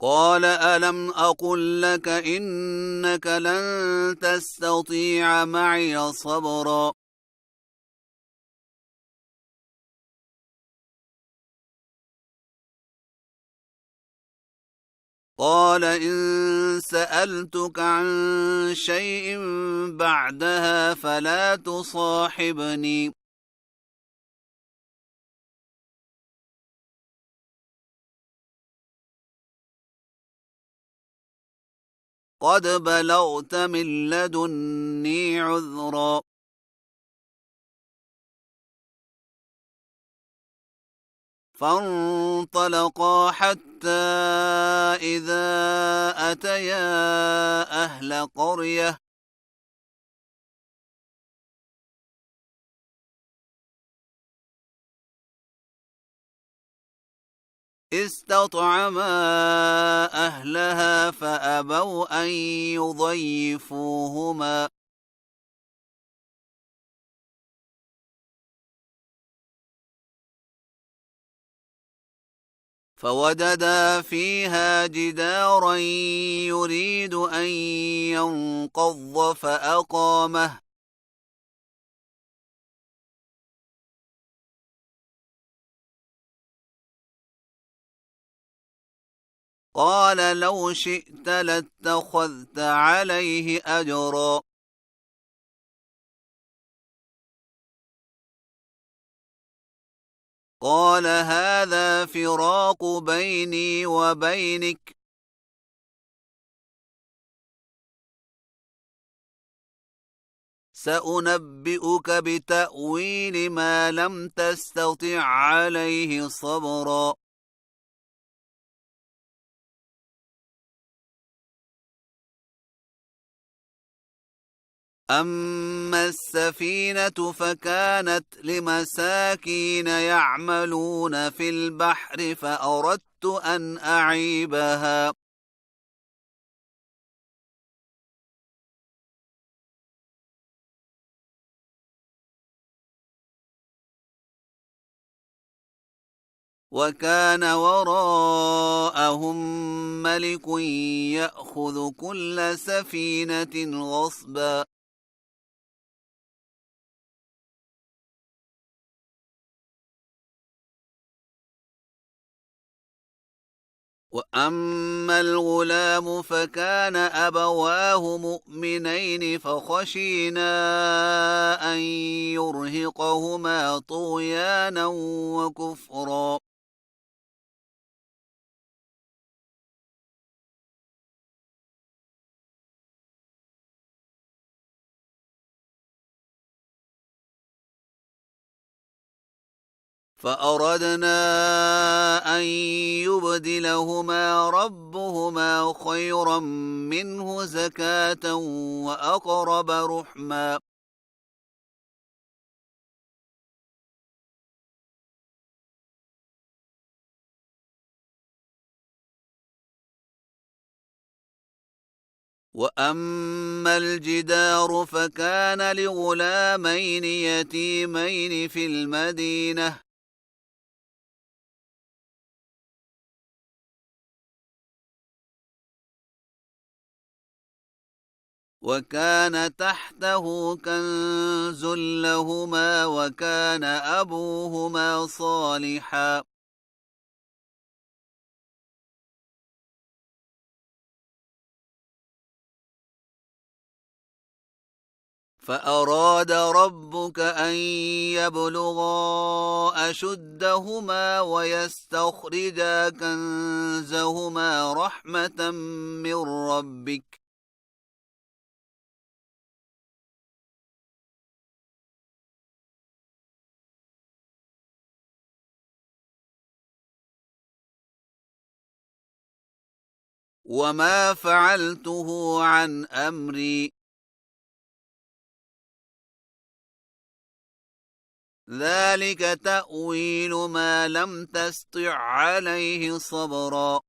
قال ألم أقل لك إنك لن تستطيع معي صبرا قال إن سألتك عن شيء بعدها فلا تصاحبني قد بلغت من لدني عذرا فانطلقا حتى إذا أتيا أهل قرية استطعما أهلها فأبوا أن يضيفوهما فوجدا فيها جدارا يريد أن ينقض فأقامه قال لو شئت لاتخذت عليه أجرا قال هذا فراق بيني وبينك سأنبئك بتأويل ما لم تستطع عليه صبرا أما السفينة فكانت لمساكين يعملون في البحر فأردت أن أعيبها وكان وراءهم ملك يأخذ كل سفينة غصبا وأما الغلام فكان أبواه مؤمنين فخشينا أن يرهقهما طغيانا وكفرا فأردنا أن يبدلهما ربهما خيرا منه زكاة وأقرب رحما وأما الجدار فكان لغلامين يتيمين في المدينة وكان تحته كنز لهما وكان أبوهما صالحا فأراد ربك أن يبلغا أشدهما ويستخرجا كنزهما رحمة من ربك وما فعلته عن أمري ذلك تأويل ما لم تسطع عليه صبرا